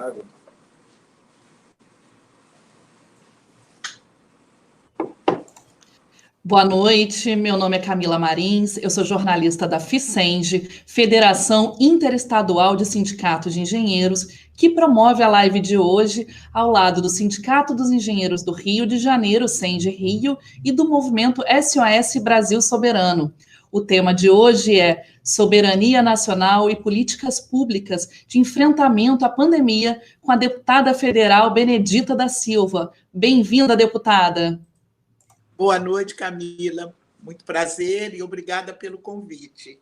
água. Boa noite, meu nome é Camila Marins, eu sou jornalista da FICENG, Federação Interestadual de Sindicatos de Engenheiros, que promove a live de hoje ao lado do Sindicato dos Engenheiros do Rio de Janeiro, SENG Rio, e do movimento SOS Brasil Soberano. O tema de hoje é Soberania Nacional e Políticas Públicas de Enfrentamento à Pandemia, com a deputada federal Benedita da Silva. Bem-vinda, deputada. Boa noite, Camila. Muito prazer e obrigada pelo convite.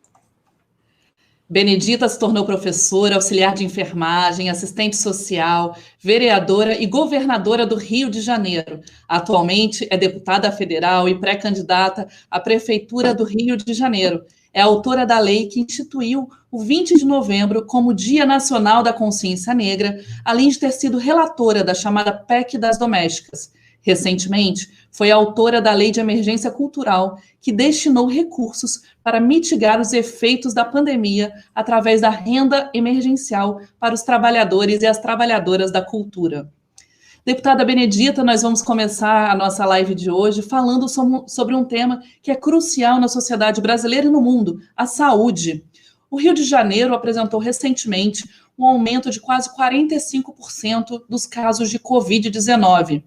Benedita se tornou professora, auxiliar de enfermagem, assistente social, vereadora e governadora do Rio de Janeiro. Atualmente é deputada federal e pré-candidata à Prefeitura do Rio de Janeiro. É autora da lei que instituiu o 20 de novembro como Dia Nacional da Consciência Negra, além de ter sido relatora da chamada PEC das Domésticas. Recentemente, foi autora da Lei de Emergência Cultural, que destinou recursos para mitigar os efeitos da pandemia através da renda emergencial para os trabalhadores e as trabalhadoras da cultura. Deputada Benedita, nós vamos começar a nossa live de hoje falando sobre um tema que é crucial na sociedade brasileira e no mundo, a saúde. O Rio de Janeiro apresentou recentemente um aumento de quase 45% dos casos de Covid-19.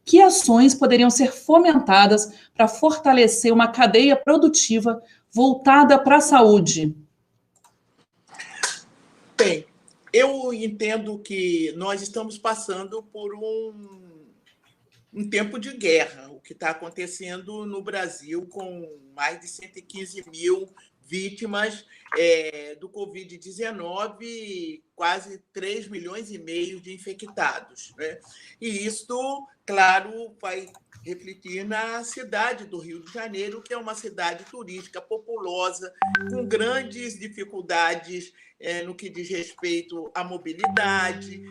Que ações poderiam ser fomentadas para fortalecer uma cadeia produtiva voltada para a saúde? Bem, eu entendo que nós estamos passando por um tempo de guerra, o que está acontecendo no Brasil com mais de 115 mil vítimas do Covid-19, quase 3,5 milhões de infectados, né? E isto, claro, vai refletir na cidade do Rio de Janeiro, que é uma cidade turística populosa, com grandes dificuldades no que diz respeito à mobilidade,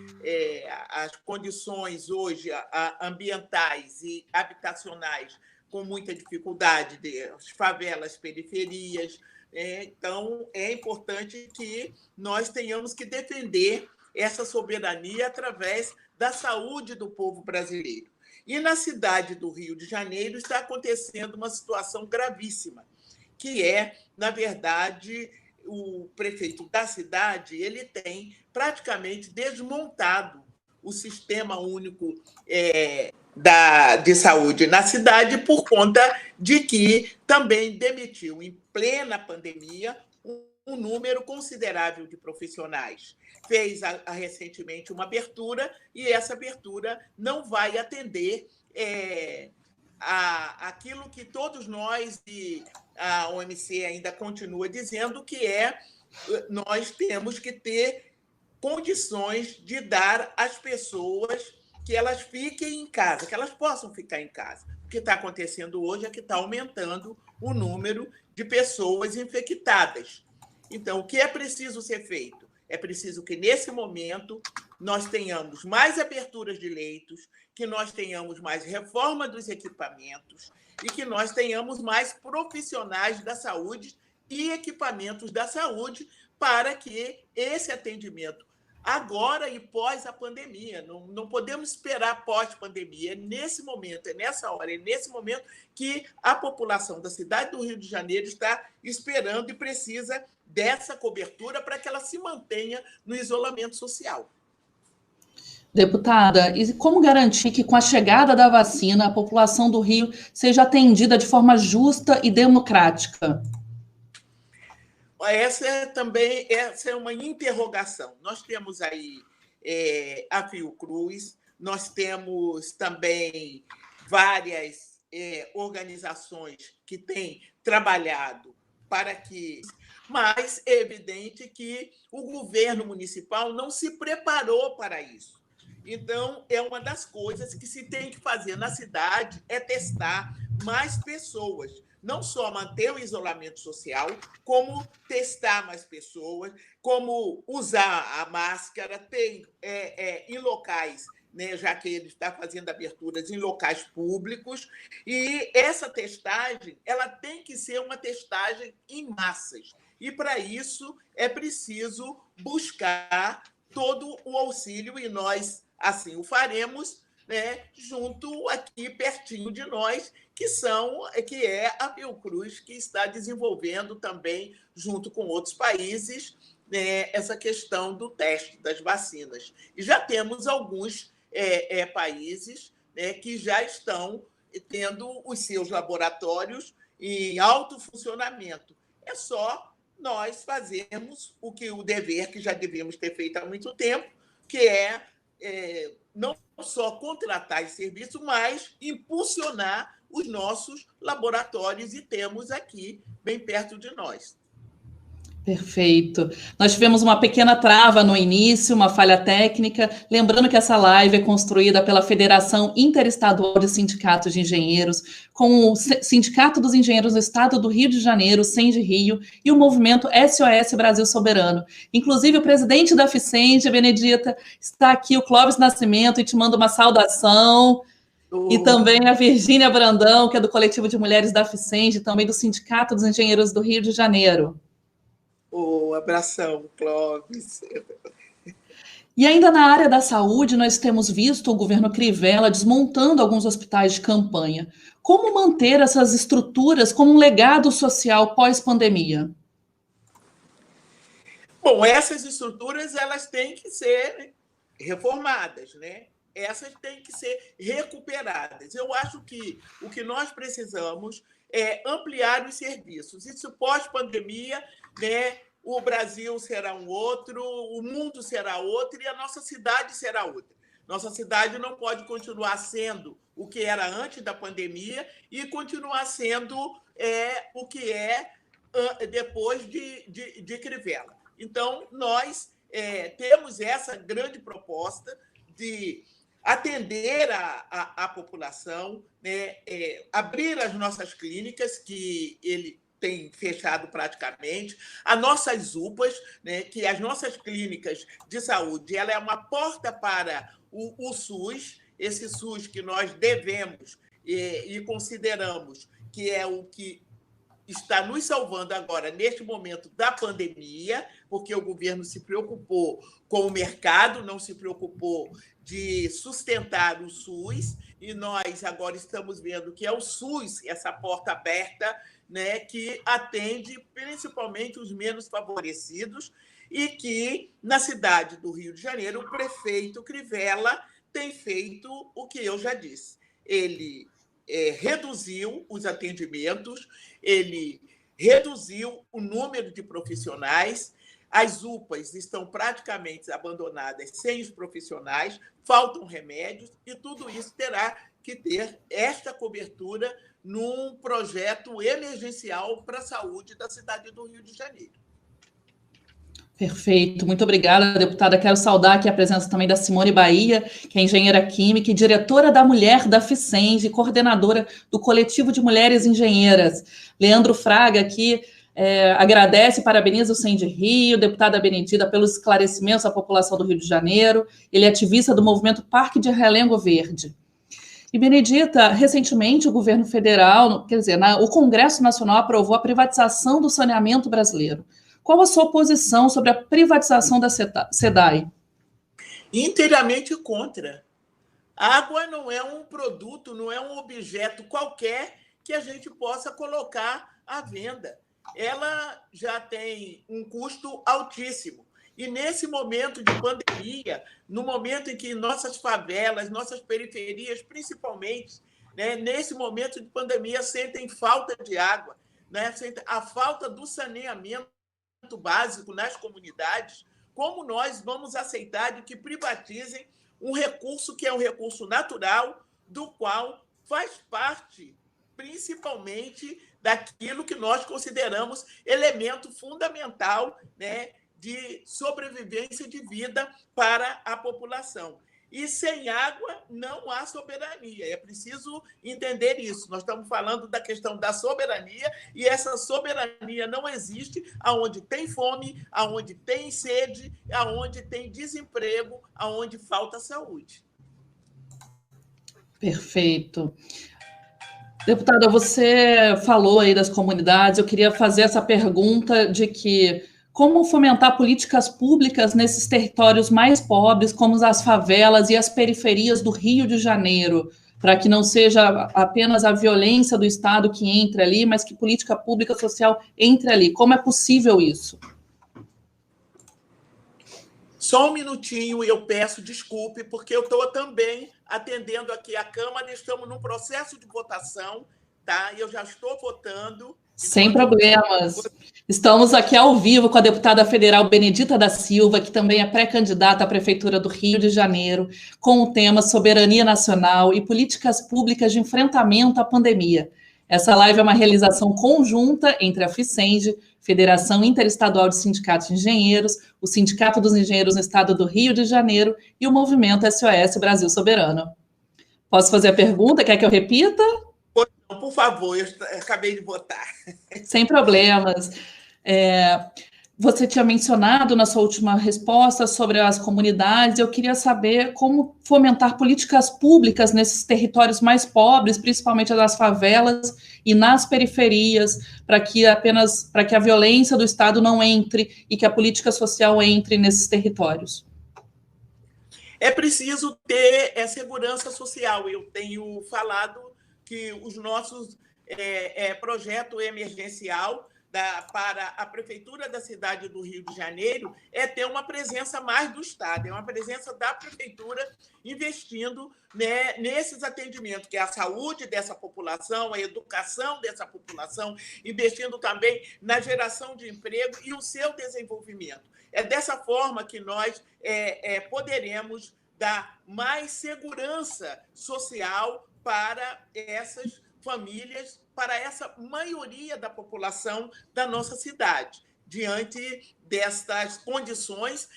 as condições hoje ambientais e habitacionais com muita dificuldade, as favelas, periferias. Então, é importante que nós tenhamos que defender essa soberania através da saúde do povo brasileiro. E na cidade do Rio de Janeiro está acontecendo uma situação gravíssima, que é, na verdade, o prefeito da cidade ele tem praticamente desmontado o sistema único de saúde na cidade por conta de que também demitiu, em plena pandemia, um número considerável de profissionais. Fez recentemente uma abertura e essa abertura não vai atender aquilo que todos nós e a OMC ainda continua dizendo, que nós temos que ter condições de dar às pessoas que elas fiquem em casa, que elas possam ficar em casa. O que está acontecendo hoje é que está aumentando o número de pessoas infectadas. Então, o que é preciso ser feito? É preciso que, nesse momento, nós tenhamos mais aberturas de leitos, que nós tenhamos mais reforma dos equipamentos e que nós tenhamos mais profissionais da saúde e equipamentos da saúde para que esse atendimento agora e pós a pandemia. Não podemos esperar pós-pandemia. É nesse momento, é nessa hora, é nesse momento que a população da cidade do Rio de Janeiro está esperando e precisa dessa cobertura para que ela se mantenha no isolamento social. Deputada, e como garantir que com a chegada da vacina a população do Rio seja atendida de forma justa e democrática? Essa é uma interrogação. Nós temos aí a Fiocruz, nós temos também várias organizações que têm trabalhado para que... Mas é evidente que o governo municipal não se preparou para isso. Então, é uma das coisas que se tem que fazer na cidade, é testar mais pessoas. Não só manter o isolamento social, como testar mais pessoas, como usar a máscara, tem em locais, né, já que ele está fazendo aberturas em locais públicos, e essa testagem ela tem que ser uma testagem em massas. E, para isso, é preciso buscar todo o auxílio, e nós assim o faremos, né, junto aqui pertinho de nós, que é a Fiocruz, que está desenvolvendo também, junto com outros países, né, essa questão do teste das vacinas. E já temos alguns países, né, que já estão tendo os seus laboratórios em alto funcionamento. É só nós fazermos o dever que já devíamos ter feito há muito tempo, que é não só contratar esse serviço, mas impulsionar os nossos laboratórios, e temos aqui, bem perto de nós. Perfeito. Nós tivemos uma pequena trava no início, uma falha técnica. Lembrando que essa live é construída pela Federação Interestadual de Sindicatos de Engenheiros, com o Sindicato dos Engenheiros do Estado do Rio de Janeiro, SENGE Rio, e o movimento SOS Brasil Soberano. Inclusive, o presidente da FICENGE, Benedita, está aqui, o Clóvis Nascimento, e te manda uma saudação. E também a Virgínia Brandão, que é do Coletivo de Mulheres da FICENGE, também do Sindicato dos Engenheiros do Rio de Janeiro. Abração, Clóvis. E ainda na área da saúde, nós temos visto o governo Crivella desmontando alguns hospitais de campanha. Como manter essas estruturas como um legado social pós-pandemia? Bom, essas estruturas elas têm que ser reformadas, né? Essas têm que ser recuperadas. Eu acho que o que nós precisamos é ampliar os serviços. Isso pós-pandemia, né? O Brasil será um outro, o mundo será outro e a nossa cidade será outra. Nossa cidade não pode continuar sendo o que era antes da pandemia e continuar sendo o que é depois de Crivella. Então, nós temos essa grande proposta de atender a população, né, abrir as nossas clínicas, que ele tem fechado praticamente, as nossas UPAs, né, que as nossas clínicas de saúde, ela é uma porta para o SUS, esse SUS que nós devemos e consideramos que é o que está nos salvando agora, neste momento da pandemia, porque o governo se preocupou com o mercado, não se preocupou de sustentar o SUS, e nós agora estamos vendo que é o SUS, essa porta aberta, né, que atende principalmente os menos favorecidos, e que, na cidade do Rio de Janeiro, o prefeito Crivella tem feito o que eu já disse. Ele reduziu os atendimentos, ele reduziu o número de profissionais, as UPAs estão praticamente abandonadas sem os profissionais, faltam remédios, e tudo isso terá que ter esta cobertura num projeto emergencial para a saúde da cidade do Rio de Janeiro. Perfeito, muito obrigada, deputada. Quero saudar aqui a presença também da Simone Bahia, que é engenheira química e diretora da Mulher da FICENGE, coordenadora do Coletivo de Mulheres Engenheiras. Leandro Fraga aqui agradece e parabeniza o SENGE Rio, deputada Benedita, pelos esclarecimentos à população do Rio de Janeiro. Ele é ativista do movimento Parque de Realengo Verde. E, Benedita, recentemente o governo federal, o Congresso Nacional aprovou a privatização do saneamento brasileiro. Qual a sua posição sobre a privatização da SEDAI? Inteiramente contra. A água não é um produto, não é um objeto qualquer que a gente possa colocar à venda. Ela já tem um custo altíssimo. E nesse momento de pandemia, no momento em que nossas favelas, nossas periferias, principalmente, né, nesse momento de pandemia, sentem falta de água, né, sentem a falta do saneamento básico nas comunidades, como nós vamos aceitar de que privatizem um recurso que é um recurso natural, do qual faz parte, principalmente, daquilo que nós consideramos elemento fundamental, né, de sobrevivência de vida para a população. E sem água não há soberania. É preciso entender isso. Nós estamos falando da questão da soberania, e essa soberania não existe aonde tem fome, aonde tem sede, aonde tem desemprego, aonde falta saúde. Perfeito. Deputada, você falou aí das comunidades. Eu queria fazer essa pergunta de que como fomentar políticas públicas nesses territórios mais pobres, como as favelas e as periferias do Rio de Janeiro, para que não seja apenas a violência do Estado que entre ali, mas que política pública social entre ali. Como é possível isso? Só um minutinho e eu peço desculpe, porque eu estou também atendendo aqui a Câmara, estamos num processo de votação, tá? Eu já estou votando. Sem problemas. Estamos aqui ao vivo com a deputada federal Benedita da Silva, que também é pré-candidata à Prefeitura do Rio de Janeiro, com o tema Soberania Nacional e Políticas Públicas de Enfrentamento à Pandemia. Essa live é uma realização conjunta entre a FICENGE, Federação Interestadual de Sindicatos de Engenheiros, o Sindicato dos Engenheiros no Estado do Rio de Janeiro e o Movimento SOS Brasil Soberano. Posso fazer a pergunta? Quer que eu repita? Por favor, eu acabei de votar. Sem problemas. Você tinha mencionado na sua última resposta sobre as comunidades, eu queria saber como fomentar políticas públicas nesses territórios mais pobres, principalmente nas favelas e nas periferias, para que a violência do Estado não entre e que a política social entre nesses territórios. É preciso ter segurança social. Eu tenho falado que os nossos projeto emergencial para a Prefeitura da cidade do Rio de Janeiro é ter uma presença mais do Estado, é uma presença da Prefeitura investindo, né, nesses atendimentos, que é a saúde dessa população, a educação dessa população, investindo também na geração de emprego e o seu desenvolvimento. É dessa forma que nós poderemos dar mais segurança social para essas famílias, para essa maioria da população da nossa cidade, diante destas condições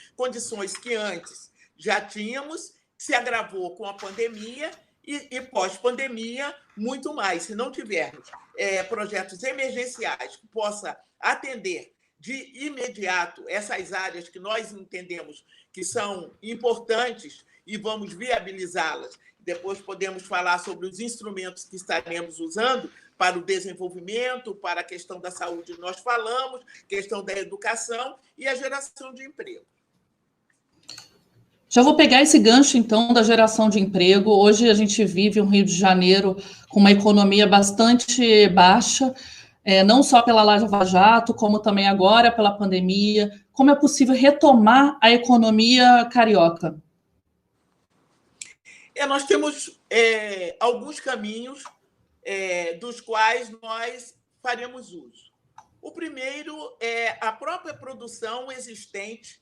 que antes já tínhamos, se agravou com a pandemia e pós-pandemia, muito mais. Se não tivermos projetos emergenciais que possam atender de imediato essas áreas que nós entendemos que são importantes e vamos viabilizá-las. Depois podemos falar sobre os instrumentos que estaremos usando para o desenvolvimento, para a questão da saúde, nós falamos, questão da educação e a geração de emprego. Já vou pegar esse gancho, então, da geração de emprego. Hoje a gente vive um Rio de Janeiro com uma economia bastante baixa, não só pela Lava Jato, como também agora pela pandemia. Como é possível retomar a economia carioca? Nós temos alguns caminhos dos quais nós faremos uso. O primeiro é a própria produção existente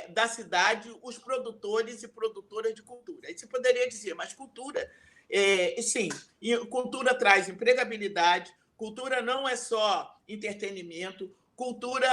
da cidade, os produtores e produtoras de cultura. Aí você poderia dizer, mas cultura, sim, cultura traz empregabilidade, cultura não é só entretenimento, cultura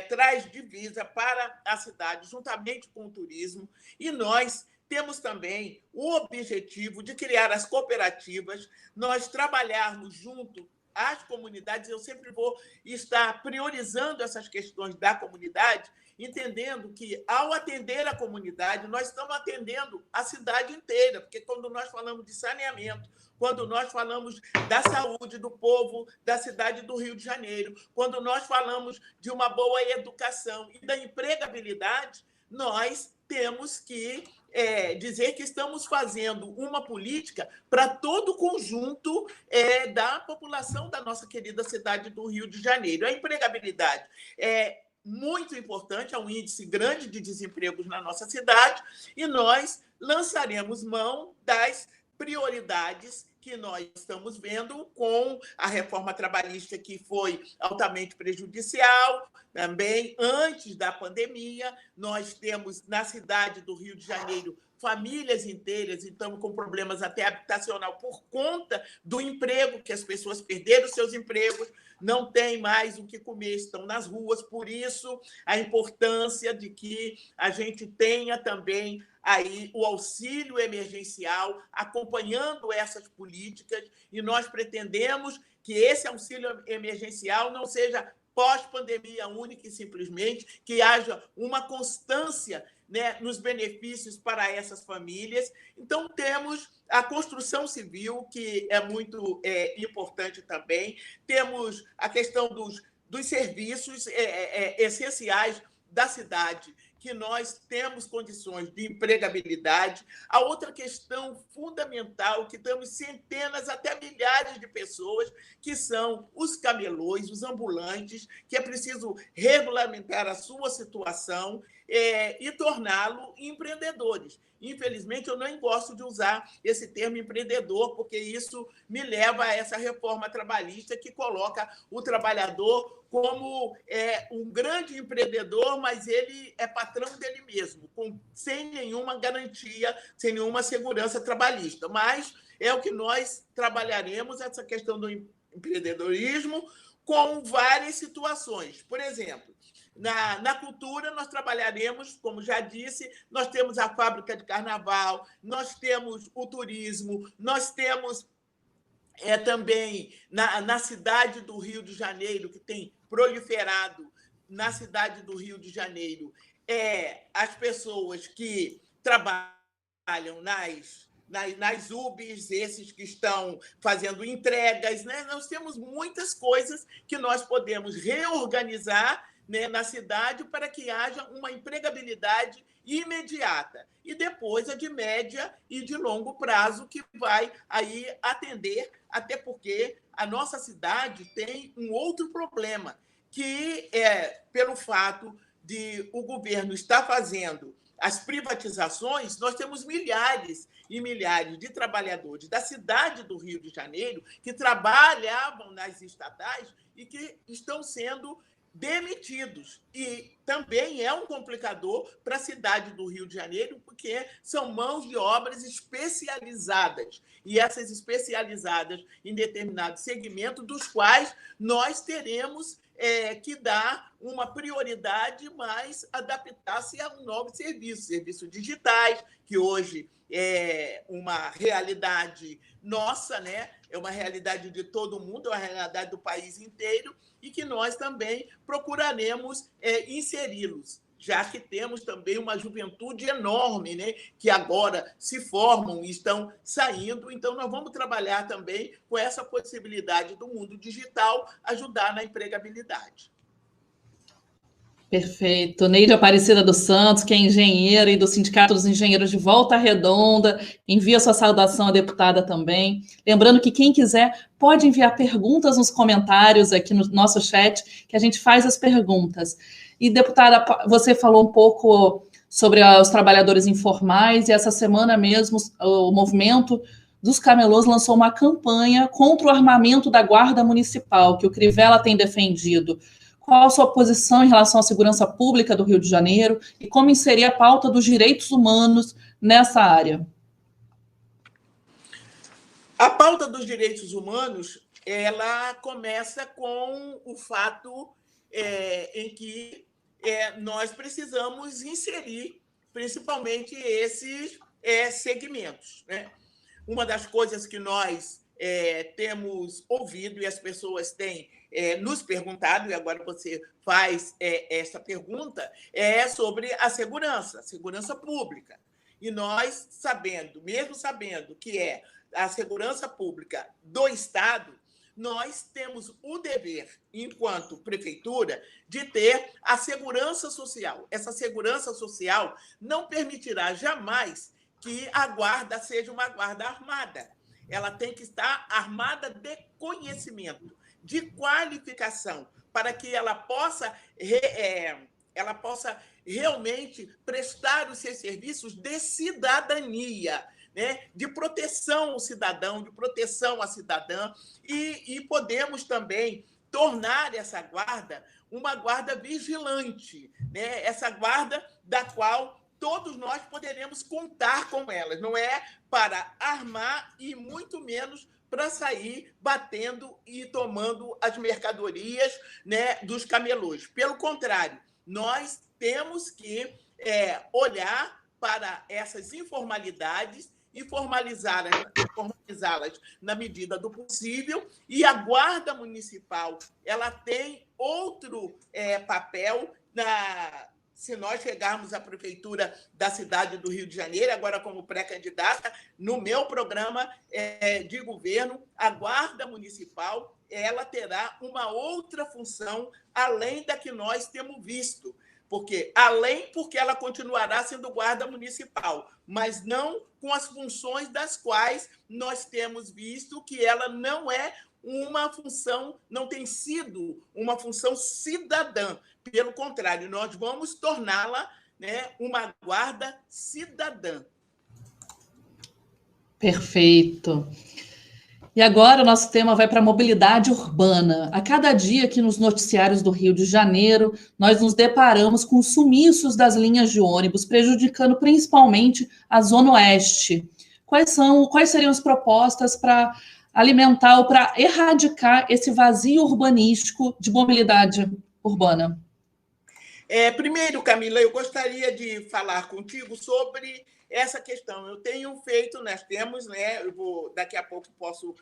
traz divisa para a cidade, juntamente com o turismo, e nós temos também o objetivo de criar as cooperativas, nós trabalharmos junto às comunidades. Eu sempre vou estar priorizando essas questões da comunidade, entendendo que, ao atender a comunidade, nós estamos atendendo a cidade inteira, porque quando nós falamos de saneamento, quando nós falamos da saúde do povo da cidade do Rio de Janeiro, quando nós falamos de uma boa educação e da empregabilidade, nós temos que dizer que estamos fazendo uma política para todo o conjunto da população da nossa querida cidade do Rio de Janeiro. A empregabilidade é muito importante, há um índice grande de desempregos na nossa cidade, e nós lançaremos mão das prioridades que nós estamos vendo com a reforma trabalhista, que foi altamente prejudicial, também antes da pandemia. Nós temos na cidade do Rio de Janeiro famílias inteiras, então, com problemas até habitacional por conta do emprego, que as pessoas perderam seus empregos, não têm mais o que comer, estão nas ruas. Por isso, a importância de que a gente tenha também aí o auxílio emergencial acompanhando essas políticas, e nós pretendemos que esse auxílio emergencial não seja pós-pandemia única e simplesmente, que haja uma constância, né, nos benefícios para essas famílias. Então, temos a construção civil, que é muito importante também, temos a questão dos dos serviços essenciais da cidade, que nós temos condições de empregabilidade. A outra questão fundamental, que temos centenas até milhares de pessoas, que são os camelôs, os ambulantes, que é preciso regulamentar a sua situação e torná-lo empreendedores. Infelizmente, eu nem gosto de usar esse termo empreendedor, porque isso me leva a essa reforma trabalhista que coloca o trabalhador como um grande empreendedor, mas ele é patrão dele mesmo, sem nenhuma garantia, sem nenhuma segurança trabalhista. Mas é o que nós trabalharemos, essa questão do empreendedorismo, com várias situações. Por exemplo, na cultura, nós trabalharemos, como já disse, nós temos a fábrica de carnaval, nós temos o turismo, nós temos também na cidade do Rio de Janeiro, que tem proliferado na cidade do Rio de Janeiro, as pessoas que trabalham nas UBS, esses que estão fazendo entregas, né? Nós temos muitas coisas que nós podemos reorganizar, né, na cidade para que haja uma empregabilidade imediata. E depois a de média e de longo prazo, que vai aí atender, até porque a nossa cidade tem um outro problema, que pelo fato de o governo estar fazendo as privatizações, nós temos milhares e milhares de trabalhadores da cidade do Rio de Janeiro que trabalhavam nas estatais e que estão sendo demitidos. E também é um complicador para a cidade do Rio de Janeiro, porque são mãos de obras especializadas, e essas especializadas em determinado segmento, dos quais nós teremos que dar uma prioridade, mas adaptar-se a um novo serviço, serviços digitais, que hoje é uma realidade nossa, né? É uma realidade de todo mundo, é uma realidade do país inteiro, e que nós também procuraremos inseri-los, já que temos também uma juventude enorme, né, que agora se formam e estão saindo. Então, nós vamos trabalhar também com essa possibilidade do mundo digital ajudar na empregabilidade. Perfeito. Neide Aparecida dos Santos, que é engenheira e do Sindicato dos Engenheiros de Volta Redonda, envia sua saudação à deputada também. Lembrando que quem quiser pode enviar perguntas nos comentários aqui no nosso chat, que a gente faz as perguntas. E, deputada, você falou um pouco sobre os trabalhadores informais, e essa semana mesmo o movimento dos camelôs lançou uma campanha contra o armamento da Guarda Municipal, que o Crivella tem defendido. Qual a sua posição em relação à segurança pública do Rio de Janeiro e como inserir a pauta dos direitos humanos nessa área? A pauta dos direitos humanos, ela começa com o fato em que nós precisamos inserir principalmente esses segmentos, né? Uma das coisas que nós temos ouvido e as pessoas têm nos perguntado, e agora você faz essa pergunta, é sobre a segurança pública. E nós, mesmo sabendo que é a segurança pública do Estado, nós temos o dever, enquanto prefeitura, de ter a segurança social. Essa segurança social não permitirá jamais que a guarda seja uma guarda armada. Ela tem que estar armada de conhecimento, de qualificação, para que ela possa realmente prestar os seus serviços de cidadania, né? De proteção ao cidadão, de proteção à cidadã, e podemos também tornar essa guarda uma guarda vigilante, né? Essa guarda da qual todos nós poderemos contar com elas, não é para armar e muito menos para sair batendo e tomando as mercadorias, né, dos camelôs. Pelo contrário, nós temos que olhar para essas informalidades e formalizá-las na medida do possível, e a Guarda Municipal ela tem outro papel se nós chegarmos à prefeitura da cidade do Rio de Janeiro, agora como pré-candidata, no meu programa de governo, a Guarda Municipal ela terá uma outra função além da que nós temos visto. Porque ela continuará sendo guarda municipal, mas não com as funções das quais nós temos visto que ela não é uma função, não tem sido uma função cidadã. Pelo contrário, nós vamos torná-la, né, uma guarda cidadã. Perfeito. E agora o nosso tema vai para a mobilidade urbana. A cada dia aqui nos noticiários do Rio de Janeiro, nós nos deparamos com sumiços das linhas de ônibus, prejudicando principalmente a Zona Oeste. Quais seriam as propostas para alimentar ou para erradicar esse vazio urbanístico de mobilidade urbana? Primeiro, Camila, eu gostaria de falar contigo sobre essa questão. Eu tenho feito, nós temos, né? Daqui a pouco posso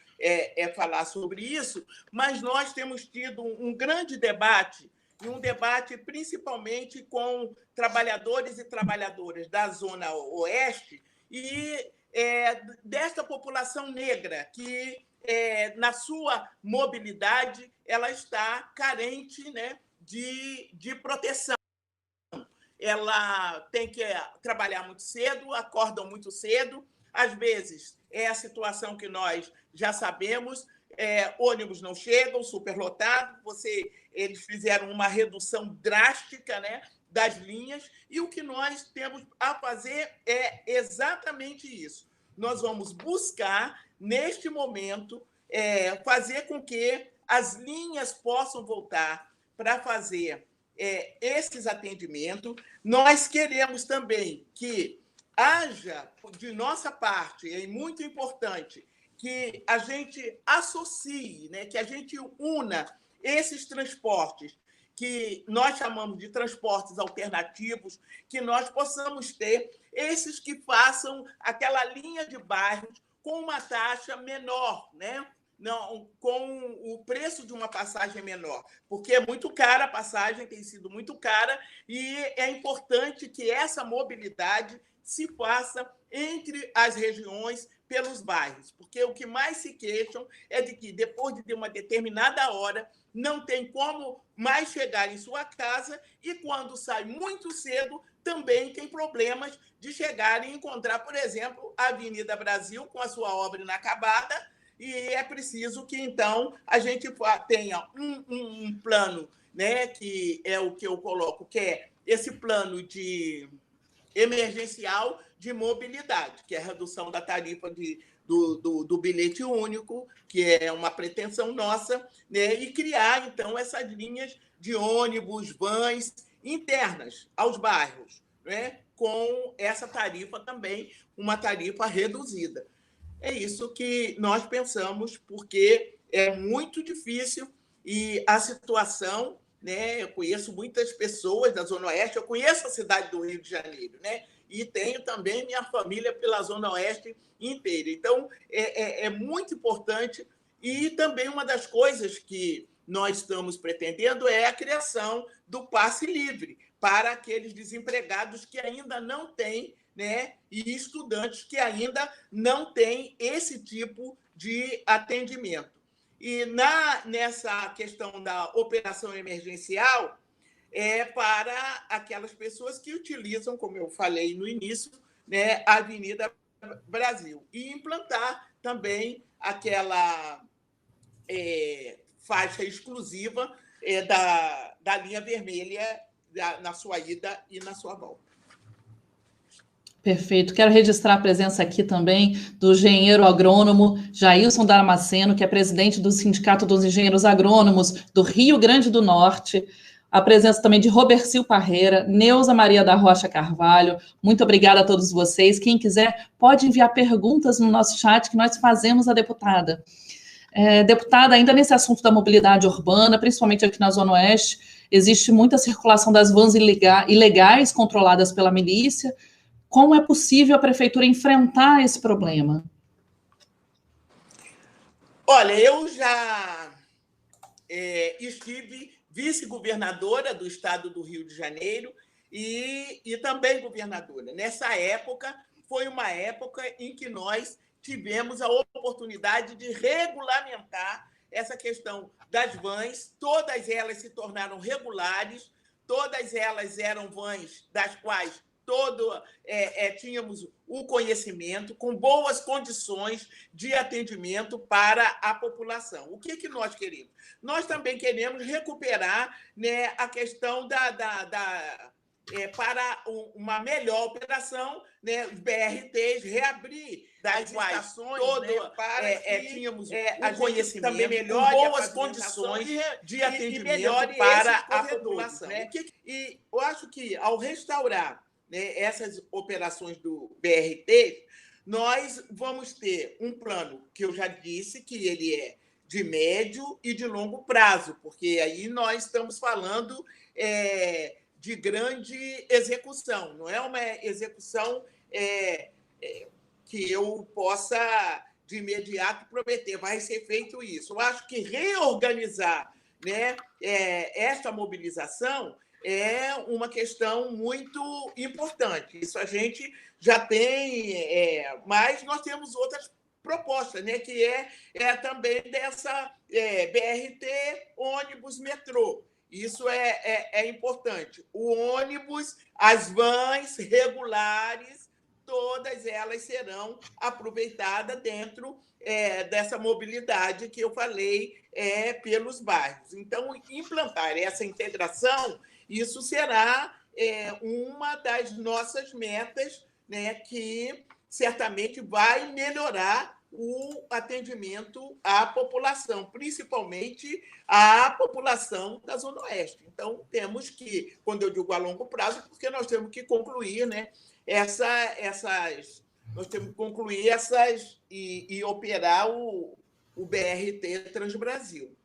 falar sobre isso, mas nós temos tido um grande debate, e um debate principalmente com trabalhadores e trabalhadoras da Zona Oeste e desta população negra que, na sua mobilidade, ela está carente, né, de proteção. Ela tem que trabalhar muito cedo, acordam muito cedo. Às vezes, é a situação que nós já sabemos, ônibus não chegam, superlotado, eles fizeram uma redução drástica, né, das linhas, e o que nós temos a fazer é exatamente isso. Nós vamos buscar, neste momento, fazer com que as linhas possam voltar para fazer esses atendimentos. Nós queremos também que haja, de nossa parte, é muito importante, que a gente associe, né, que a gente una esses transportes, que nós chamamos de transportes alternativos, que nós possamos ter esses que façam aquela linha de bairros com uma taxa menor, né? Não, com o preço de uma passagem menor, porque é muito cara a passagem, tem sido muito cara, e é importante que essa mobilidade se faça entre as regiões, pelos bairros, porque o que mais se queixam é de que, depois de uma determinada hora, não tem como mais chegar em sua casa, e quando sai muito cedo, também tem problemas de chegar e encontrar, por exemplo, a Avenida Brasil com a sua obra inacabada, e é preciso que, então, a gente tenha um plano, né, que é o que eu coloco, que é esse plano emergencial de mobilidade, que é a redução da tarifa do bilhete único, que é uma pretensão nossa, né, e criar, então, essas linhas de ônibus, vans internas aos bairros, né, com essa tarifa também, uma tarifa reduzida. É isso que nós pensamos, porque é muito difícil e a situação, né? Eu conheço muitas pessoas da Zona Oeste, eu conheço a cidade do Rio de Janeiro, né? E tenho também minha família pela Zona Oeste inteira. Então, é muito importante, e também uma das coisas que nós estamos pretendendo é a criação do passe livre para aqueles desempregados que ainda não têm, né, e estudantes que ainda não têm esse tipo de atendimento. E nessa questão da operação emergencial, é para aquelas pessoas que utilizam, como eu falei no início, né, a Avenida Brasil, e implantar também aquela faixa exclusiva da linha vermelha na sua ida e na sua volta. Perfeito. Quero registrar a presença aqui também do engenheiro agrônomo Jailson Damasceno, que é presidente do Sindicato dos Engenheiros Agrônomos do Rio Grande do Norte. A presença também de Robercil Parreira, Neuza Maria da Rocha Carvalho. Muito obrigada a todos vocês. Quem quiser pode enviar perguntas no nosso chat que nós fazemos à deputada. Deputada, ainda nesse assunto da mobilidade urbana, principalmente aqui na Zona Oeste, existe muita circulação das vans ilegais controladas pela milícia. Como é possível a prefeitura enfrentar esse problema? Olha, eu já estive vice-governadora do estado do Rio de Janeiro e também governadora. Nessa época, foi uma época em que nós tivemos a oportunidade de regulamentar essa questão das vans. Todas elas se tornaram regulares, todas elas eram vans das quais tínhamos o conhecimento, com boas condições de atendimento para a população. O que nós queremos? Nós também queremos recuperar, né, a questão para uma melhor operação, né, os BRTs, reabrir das estações, tínhamos o conhecimento, também melhor, com boas condições de atendimento para a população. Né? E eu acho que, ao restaurar, né, essas operações do BRT, nós vamos ter um plano que eu já disse que ele é de médio e de longo prazo, porque aí nós estamos falando de grande execução, não é uma execução que eu possa, de imediato, prometer, vai ser feito isso. Eu acho que reorganizar, né, esta mobilização é uma questão muito importante. Isso a gente já tem, mas nós temos outras propostas, né, que é também dessa BRT, ônibus, metrô. Isso é importante. O ônibus, as vans regulares, todas elas serão aproveitadas dentro dessa mobilidade que eu falei pelos bairros. Então, implantar essa integração, isso será uma das nossas metas, né, que certamente vai melhorar o atendimento à população, principalmente à população da Zona Oeste. Então, temos que, quando eu digo a longo prazo, porque nós temos que concluir, né, nós temos que concluir essas e operar o BRT Transbrasil.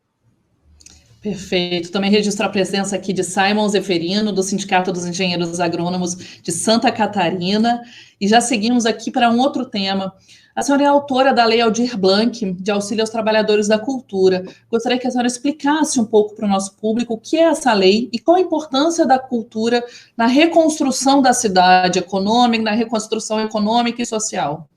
Perfeito. Também registro a presença aqui de Simon Zeferino, do Sindicato dos Engenheiros Agrônomos de Santa Catarina, e já seguimos aqui para um outro tema. A senhora é autora da Lei Aldir Blanc, de auxílio aos trabalhadores da cultura. Gostaria que a senhora explicasse um pouco para o nosso público o que é essa lei e qual a importância da cultura na reconstrução da cidade econômica, na reconstrução econômica e social.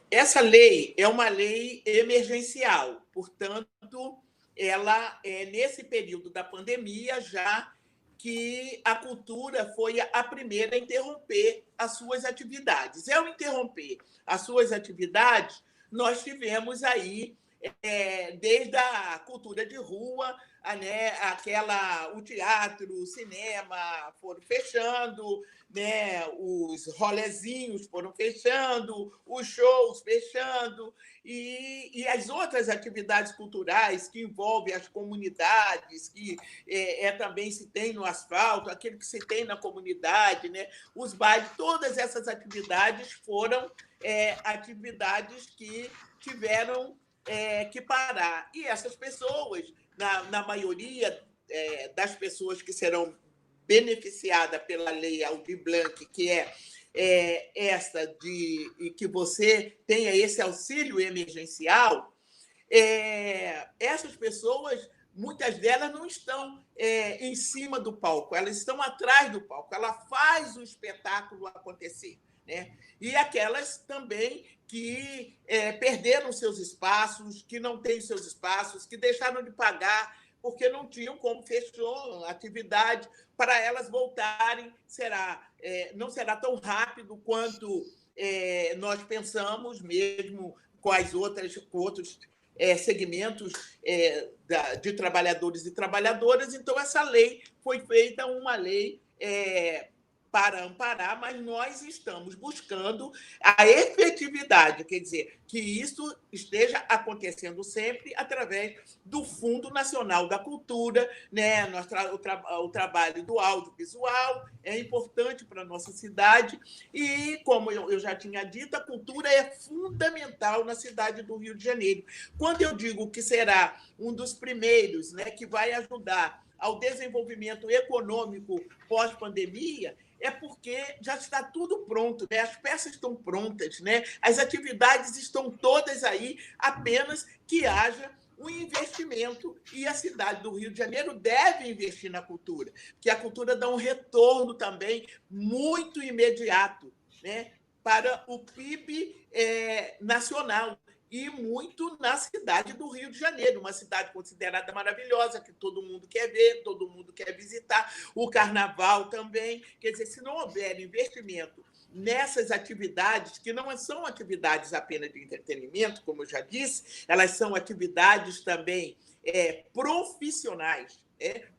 Essa lei é uma lei emergencial, portanto, ela nesse período da pandemia, já que a cultura foi a primeira a interromper as suas atividades. Ao interromper as suas atividades, nós tivemos aí, desde a cultura de rua, o teatro, o cinema foram fechando, né, os rolezinhos foram fechando, os shows fechando, e as outras atividades culturais que envolvem as comunidades, que também se tem no asfalto, aquilo que se tem na comunidade, né, os bailes, todas essas atividades foram atividades que tiveram que parar. E essas pessoas, na maioria das pessoas que serão beneficiadas pela Lei Aldir Blanc, que esta de que você tenha esse auxílio emergencial, essas pessoas, muitas delas não estão em cima do palco, elas estão atrás do palco, ela faz o espetáculo acontecer, né? E aquelas também que perderam seus espaços, que não têm seus espaços, que deixaram de pagar porque não tinham como, fechou a atividade, para elas voltarem, não será tão rápido quanto nós pensamos, mesmo com outros segmentos de trabalhadores e trabalhadoras. Então, essa lei foi feita uma lei para amparar, mas nós estamos buscando a efetividade, quer dizer, que isso esteja acontecendo sempre através do Fundo Nacional da Cultura, né? O trabalho do audiovisual é importante para a nossa cidade e, como eu já tinha dito, a cultura é fundamental na cidade do Rio de Janeiro. Quando eu digo que será um dos primeiros, né, que vai ajudar ao desenvolvimento econômico pós-pandemia, é porque já está tudo pronto, né? As peças estão prontas, né? As atividades estão todas aí, apenas que haja um investimento, e a cidade do Rio de Janeiro deve investir na cultura, porque a cultura dá um retorno também muito imediato, né, para o PIB nacional, e muito na cidade do Rio de Janeiro, uma cidade considerada maravilhosa, que todo mundo quer ver, todo mundo quer visitar, o carnaval também. Quer dizer, se não houver investimento nessas atividades, que não são atividades apenas de entretenimento, como eu já disse, elas são atividades também profissionais,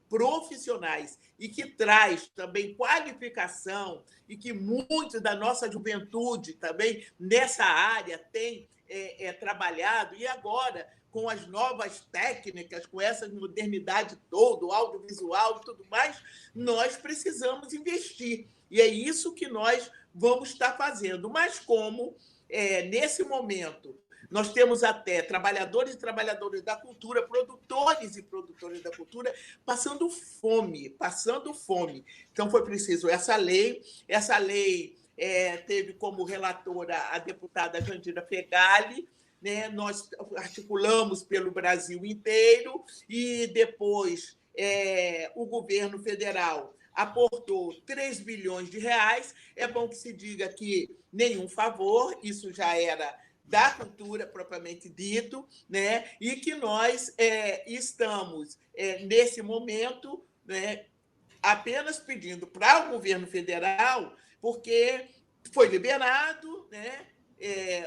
profissionais, e que traz também qualificação, e que muito da nossa juventude também nessa área tem trabalhado, e agora, com as novas técnicas, com essa modernidade toda, o audiovisual e tudo mais, nós precisamos investir. E é isso que nós vamos estar fazendo. Mas como, nesse momento, nós temos até trabalhadores e trabalhadoras da cultura, produtores e produtoras da cultura, passando fome. Então, foi preciso essa lei. Essa lei teve como relatora a deputada Jandira Fegali, né? Nós articulamos pelo Brasil inteiro, e depois o governo federal aportou 3 bilhões de reais. É bom que se diga que nenhum favor, isso já era da cultura propriamente dito, né? E que nós estamos, nesse momento, né, apenas pedindo para o governo federal, porque foi liberado, né,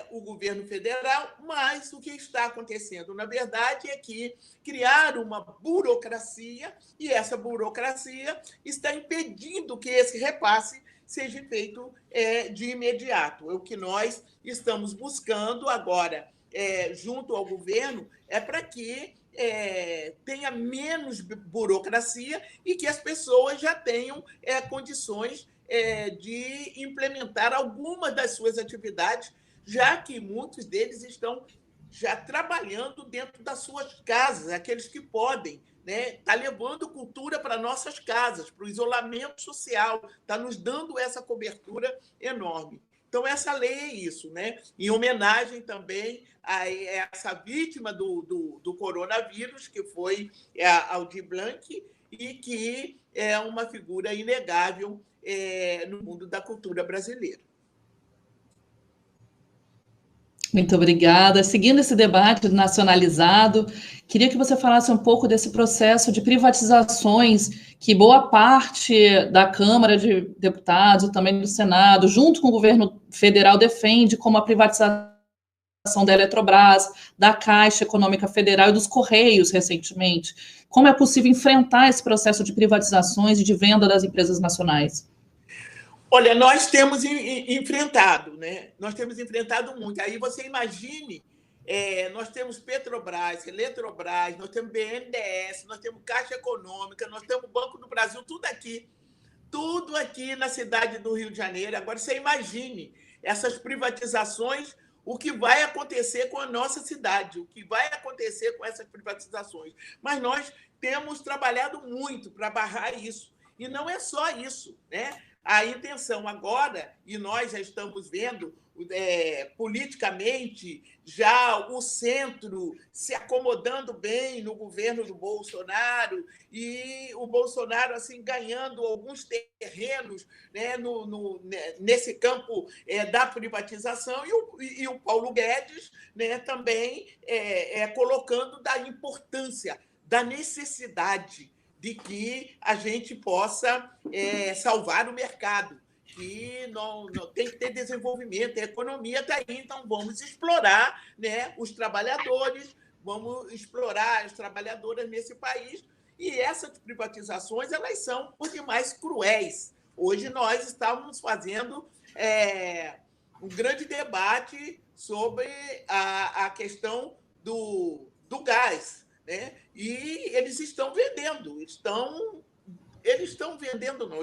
o governo federal, mas o que está acontecendo, na verdade, é que criaram uma burocracia, e essa burocracia está impedindo que esse repasse seja feito de imediato. O que nós estamos buscando agora, junto ao governo, é para que tenha menos burocracia e que as pessoas já tenham condições de implementar algumas das suas atividades, já que muitos deles estão já trabalhando dentro das suas casas, aqueles que podem, né, tá levando cultura para nossas casas, para o isolamento social, está nos dando essa cobertura enorme. Então, essa lei é isso, né? Em homenagem também a essa vítima do coronavírus, que foi a Aldir Blanc, e que é uma figura inegável no mundo da cultura brasileira. Muito obrigada. Seguindo esse debate nacionalizado, queria que você falasse um pouco desse processo de privatizações que boa parte da Câmara de Deputados, também do Senado, junto com o governo federal, defende, como a privatização da Eletrobras, da Caixa Econômica Federal e dos Correios, recentemente. Como é possível enfrentar esse processo de privatizações e de venda das empresas nacionais? Olha, nós temos enfrentado, né? Nós temos enfrentado muito. Aí você imagine, nós temos Petrobras, Eletrobras, nós temos BNDES, nós temos Caixa Econômica, nós temos Banco do Brasil, tudo aqui na cidade do Rio de Janeiro. Agora você imagine essas privatizações, o que vai acontecer com a nossa cidade, o que vai acontecer com essas privatizações. Mas nós temos trabalhado muito para barrar isso. E não é só isso, né? A intenção agora, e nós já estamos vendo politicamente já o centro se acomodando bem no governo do Bolsonaro, e o Bolsonaro assim ganhando alguns terrenos, né, nesse campo da privatização, e o Paulo Guedes, né, também colocando da importância, da necessidade de que a gente possa salvar o mercado, que não tem que ter desenvolvimento, a economia está aí, então vamos explorar, né, os trabalhadores, vamos explorar as trabalhadoras nesse país, e essas privatizações elas são por demais cruéis. Hoje nós estávamos fazendo um grande debate sobre a questão do gás, né? E eles estão vendendo, eles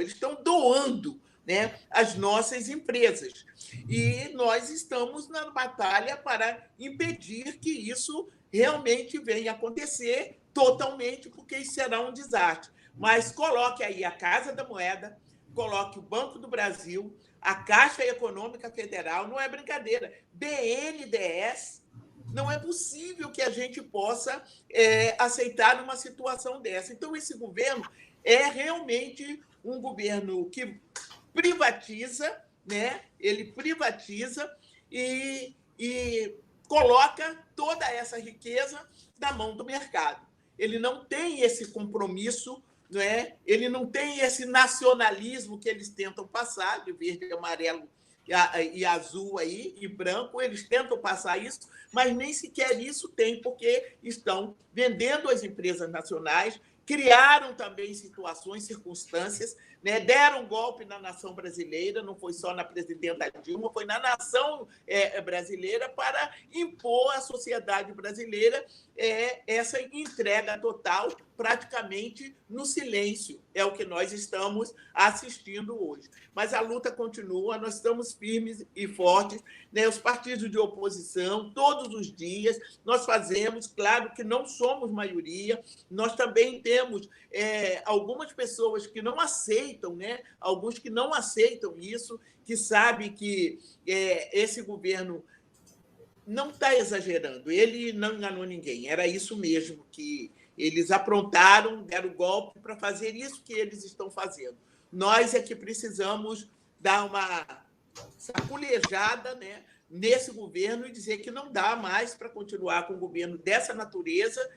estão doando, né, as nossas empresas. E nós estamos na batalha para impedir que isso realmente venha acontecer totalmente, porque isso será um desastre. Mas coloque aí a Casa da Moeda, coloque o Banco do Brasil, a Caixa Econômica Federal, não é brincadeira, BNDES, Não é possível que a gente possa aceitar uma situação dessa. Então, esse governo é realmente um governo que privatiza, né? Ele privatiza e coloca toda essa riqueza na mão do mercado. Ele não tem esse compromisso, não é? Ele não tem esse nacionalismo que eles tentam passar, de verde, amarelo e azul aí, e branco, eles tentam passar isso, mas nem sequer isso tem, porque estão vendendo as empresas nacionais, criaram também situações, circunstâncias, né? Deram golpe na nação brasileira, não foi só na presidenta Dilma, foi na nação brasileira para impor à sociedade brasileira essa entrega total, praticamente no silêncio. É o que nós estamos assistindo hoje. Mas a luta continua, nós estamos firmes e fortes, né? Os partidos de oposição, todos os dias, nós fazemos, claro que não somos maioria, nós também temos algumas pessoas que não aceitam, né? Alguns que não aceitam isso, que sabem que esse governo não está exagerando, ele não enganou ninguém, era isso mesmo que eles aprontaram, deram golpe para fazer isso que eles estão fazendo. Nós é que precisamos dar uma saculejada, né, nesse governo e dizer que não dá mais para continuar com um governo dessa natureza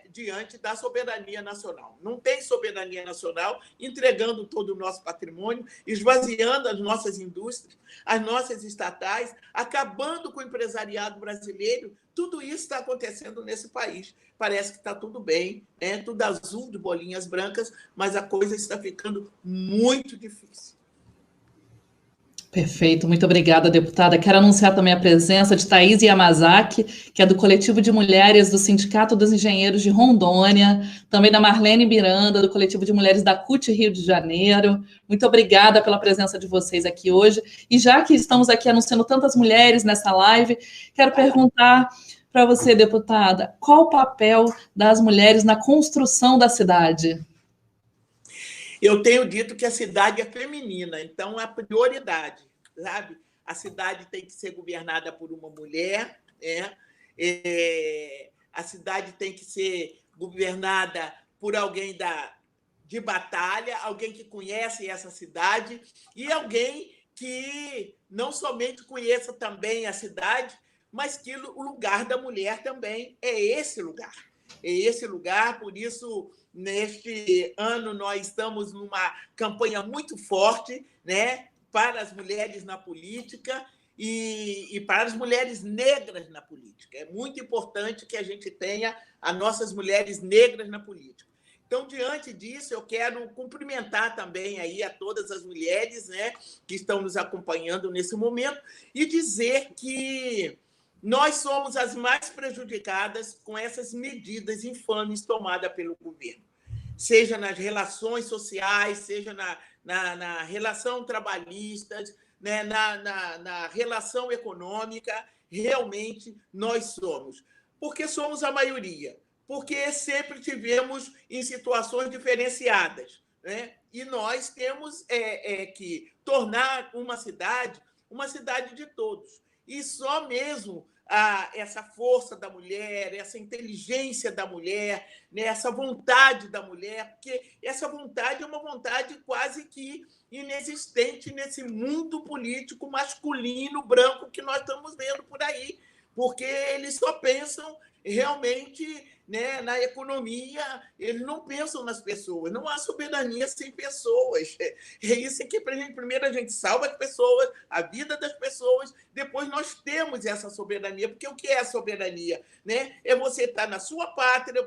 diante da soberania nacional. Não tem soberania nacional entregando todo o nosso patrimônio, esvaziando as nossas indústrias, as nossas estatais, acabando com o empresariado brasileiro. Tudo isso está acontecendo nesse país. Parece que está tudo bem, né? Tudo azul de bolinhas brancas, mas a coisa está ficando muito difícil. Perfeito, muito obrigada, deputada. Quero anunciar também a presença de Thaís Yamazaki, que é do Coletivo de Mulheres do Sindicato dos Engenheiros de Rondônia, também da Marlene Miranda, do Coletivo de Mulheres da CUT Rio de Janeiro. Muito obrigada pela presença de vocês aqui hoje. E já que estamos aqui anunciando tantas mulheres nessa live, quero perguntar para você, deputada, qual o papel das mulheres na construção da cidade? Eu tenho dito que a cidade é feminina, então a prioridade, sabe? A cidade tem que ser governada por uma mulher, a cidade tem que ser governada por alguém de batalha, alguém que conhece essa cidade e alguém que não somente conheça também a cidade, mas que o lugar da mulher também é esse lugar. É esse lugar, por isso... Neste ano, nós estamos numa campanha muito forte, né, para as mulheres na política e para as mulheres negras na política. É muito importante que a gente tenha as nossas mulheres negras na política. Então, diante disso, eu quero cumprimentar também aí a todas as mulheres, né, que estão nos acompanhando nesse momento e dizer que nós somos as mais prejudicadas com essas medidas infames tomadas pelo governo, seja nas relações sociais, seja na relação trabalhista, né, na relação econômica. Realmente nós somos. Porque somos a maioria, porque sempre tivemos em situações diferenciadas, né? E nós temos que tornar uma cidade de todos. E só mesmo essa força da mulher, essa inteligência da mulher, né, essa vontade da mulher, porque essa vontade é uma vontade quase que inexistente nesse mundo político masculino, branco, que nós estamos vendo por aí, porque eles só pensam realmente, né, na economia, eles não pensam nas pessoas. Não há soberania sem pessoas. É isso que primeiro a gente salva as pessoas, a vida das pessoas, depois nós temos essa soberania, porque o que é a soberania? Né? É você estar na sua pátria,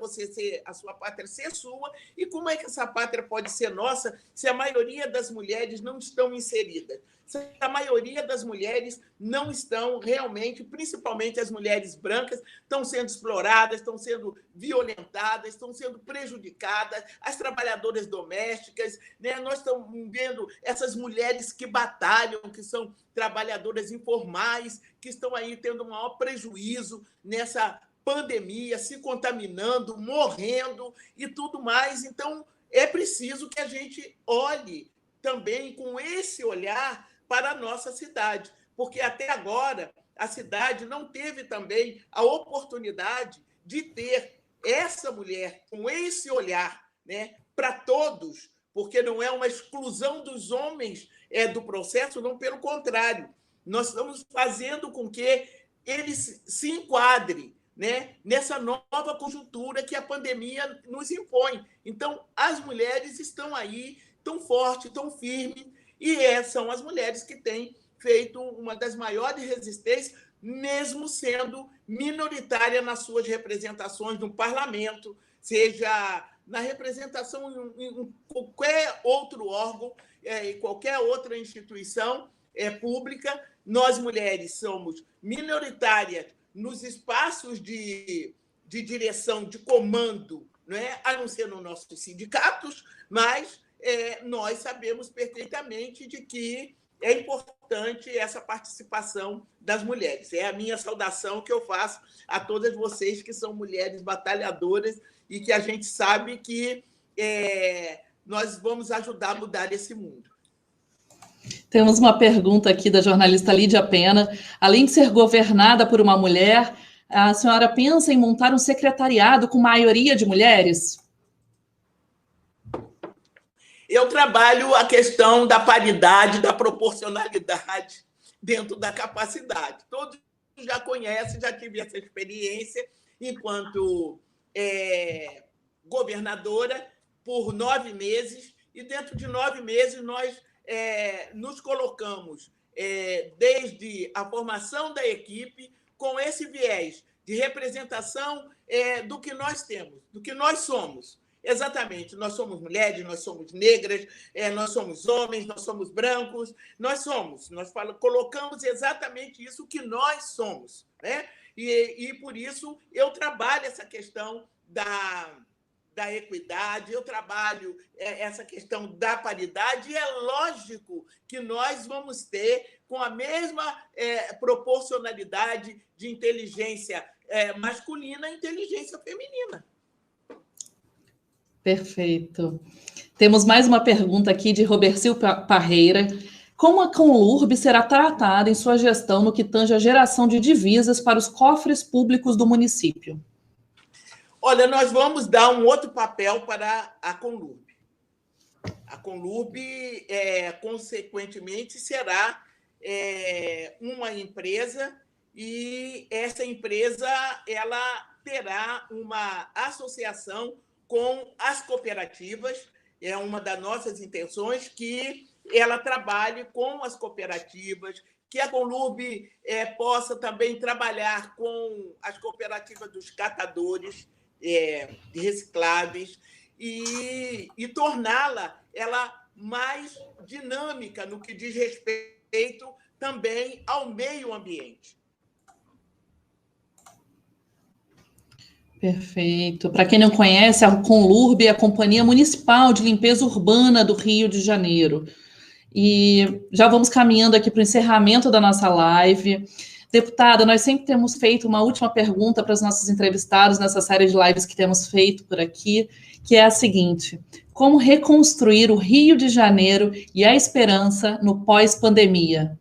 a sua pátria ser sua, e como é que essa pátria pode ser nossa se a maioria das mulheres não estão inseridas? Se a maioria das mulheres não estão realmente, principalmente as mulheres brancas, estão sendo exploradas, estão sendo violentadas, estão sendo prejudicadas, as trabalhadoras domésticas, né? Nós estamos vendo essas mulheres que batalham, que são trabalhadoras informais, que estão aí tendo o maior prejuízo nessa pandemia, se contaminando, morrendo e tudo mais. Então, é preciso que a gente olhe também com esse olhar para a nossa cidade, porque até agora a cidade não teve também a oportunidade de ter essa mulher com esse olhar, né, para todos, porque não é uma exclusão dos homens do processo, não, pelo contrário. Nós estamos fazendo com que eles se enquadrem, né, nessa nova conjuntura que a pandemia nos impõe. Então, as mulheres estão aí, tão fortes, tão firmes, e são as mulheres que têm feito uma das maiores resistências, mesmo sendo minoritária nas suas representações no parlamento, seja na representação em qualquer outro órgão, em qualquer outra instituição pública. Nós, mulheres, somos minoritárias nos espaços de direção, de comando, não é? A não ser nos nossos sindicatos, mas nós sabemos perfeitamente de que é importante essa participação das mulheres. É a minha saudação que eu faço a todas vocês que são mulheres batalhadoras e que a gente sabe que nós vamos ajudar a mudar esse mundo. Temos uma pergunta aqui da jornalista Lídia Pena. Além de ser governada por uma mulher, a senhora pensa em montar um secretariado com maioria de mulheres? Eu trabalho a questão da paridade, da proporcionalidade dentro da capacidade. Todos já conhecem, já tive essa experiência enquanto governadora por 9 meses, e dentro de 9 meses nós nos colocamos desde a formação da equipe com esse viés de representação do que nós temos, do que nós somos. Exatamente, nós somos mulheres, nós somos negras, nós somos homens, nós somos brancos, nós colocamos exatamente isso que nós somos, né? E por isso eu trabalho essa questão da equidade, eu trabalho essa questão da paridade, e é lógico que nós vamos ter com a mesma proporcionalidade de inteligência masculina e inteligência feminina. Perfeito. Temos mais uma pergunta aqui de Robercil Parreira. Como a Conlurb será tratada em sua gestão no que tange a geração de divisas para os cofres públicos do município? Olha, nós vamos dar um outro papel para a Conlurb. A Conlurb, consequentemente, será uma empresa, e essa empresa ela terá uma associação com as cooperativas. É uma das nossas intenções que ela trabalhe com as cooperativas, que a Conlurb possa também trabalhar com as cooperativas dos catadores recicláveis e torná-la mais dinâmica no que diz respeito também ao meio ambiente. Perfeito. Para quem não conhece, a Conlurb é a Companhia Municipal de Limpeza Urbana do Rio de Janeiro. E já vamos caminhando aqui para o encerramento da nossa live. Deputada, nós sempre temos feito uma última pergunta para os nossos entrevistados nessa série de lives que temos feito por aqui, que é a seguinte: como reconstruir o Rio de Janeiro e a esperança no pós-pandemia?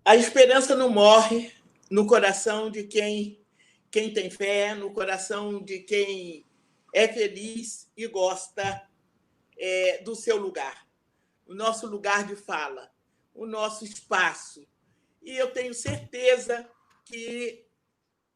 A esperança não morre no coração de quem tem fé, no coração de quem é feliz e gosta do seu lugar, o nosso lugar de fala, o nosso espaço. E eu tenho certeza que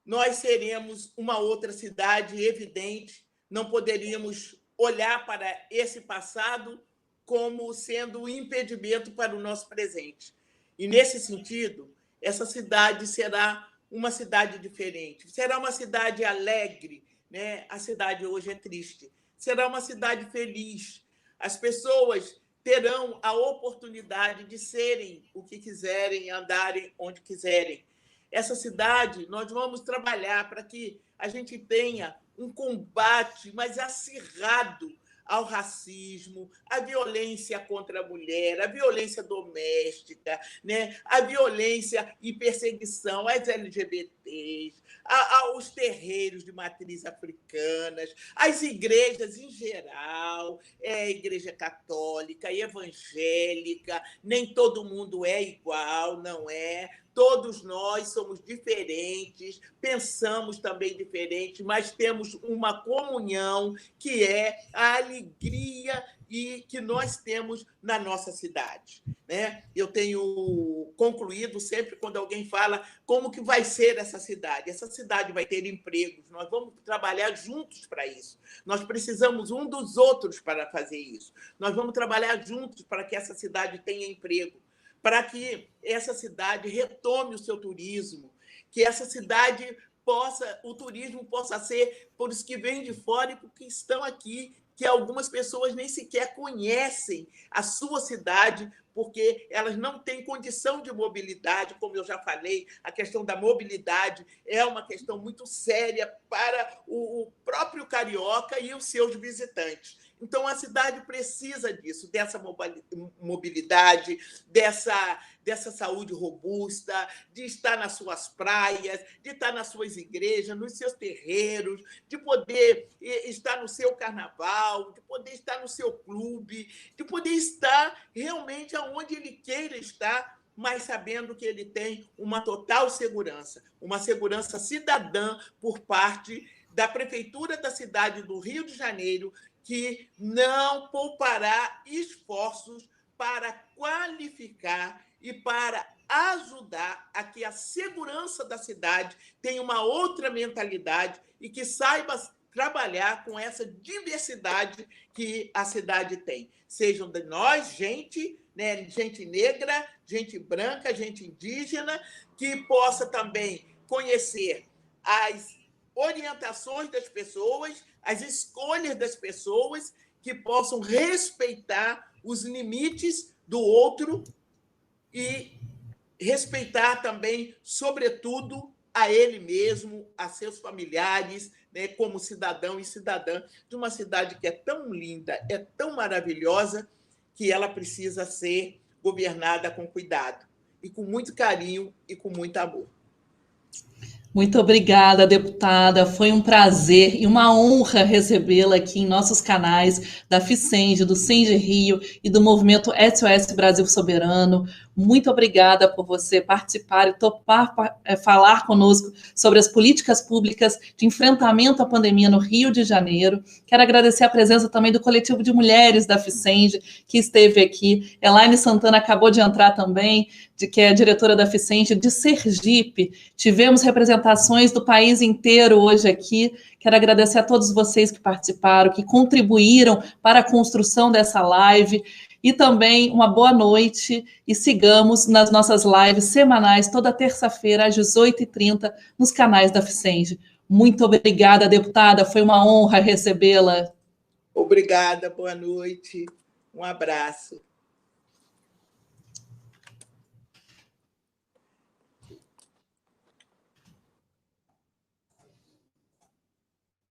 nós seremos uma outra cidade evidente, não poderíamos olhar para esse passado como sendo um impedimento para o nosso presente. E, nesse sentido, essa cidade será uma cidade diferente, será uma cidade alegre, né? A cidade hoje é triste, será uma cidade feliz. As pessoas terão a oportunidade de serem o que quiserem, andarem onde quiserem. Essa cidade, nós vamos trabalhar para que a gente tenha um combate mais acirrado ao racismo, à violência contra a mulher, à violência doméstica, né? À violência e perseguição às LGBT, maometês, aos terreiros de matriz africanas, às igrejas em geral, igreja católica, evangélica, nem todo mundo é igual, não é? Todos nós somos diferentes, pensamos também diferente, mas temos uma comunhão que é a alegria e que nós temos na nossa cidade, né? Eu tenho concluído sempre quando alguém fala como que vai ser essa cidade. Essa cidade vai ter empregos, nós vamos trabalhar juntos para isso. Nós precisamos um dos outros para fazer isso. Nós vamos trabalhar juntos para que essa cidade tenha emprego, para que essa cidade retome o seu turismo, que essa cidade o turismo possa ser por os que vêm de fora e por que estão aqui, que algumas pessoas nem sequer conhecem a sua cidade, porque elas não têm condição de mobilidade, como eu já falei, a questão da mobilidade é uma questão muito séria para o próprio carioca e os seus visitantes. Então, a cidade precisa disso, dessa mobilidade, dessa saúde robusta, de estar nas suas praias, de estar nas suas igrejas, nos seus terreiros, de poder estar no seu carnaval, de poder estar no seu clube, de poder estar realmente onde ele queira estar, mas sabendo que ele tem uma total segurança, uma segurança cidadã por parte da Prefeitura da cidade do Rio de Janeiro, que não poupará esforços para qualificar e para ajudar a que a segurança da cidade tenha uma outra mentalidade e que saiba trabalhar com essa diversidade que a cidade tem. Sejam de nós, gente, né, gente negra, gente branca, gente indígena, que possa também conhecer as orientações das pessoas, as escolhas das pessoas, que possam respeitar os limites do outro e respeitar também, sobretudo, a ele mesmo, a seus familiares, né, como cidadão e cidadã de uma cidade que é tão linda, é tão maravilhosa, que ela precisa ser governada com cuidado, e com muito carinho e com muito amor. Muito obrigada, deputada. Foi um prazer e uma honra recebê-la aqui em nossos canais da FICENGE, do CENGE Rio e do Movimento SOS Brasil Soberano. Muito obrigada por você participar e topar falar conosco sobre as políticas públicas de enfrentamento à pandemia no Rio de Janeiro. Quero agradecer a presença também do coletivo de mulheres da FICENGE, que esteve aqui. Elaine Santana acabou de entrar também, que é a diretora da FICENGE de Sergipe. Tivemos representações do país inteiro hoje aqui. Quero agradecer a todos vocês que participaram, que contribuíram para a construção dessa live. E também uma boa noite e sigamos nas nossas lives semanais, toda terça-feira, às 18h30, nos canais da FICENGE. Muito obrigada, deputada. Foi uma honra recebê-la. Obrigada, boa noite. Um abraço.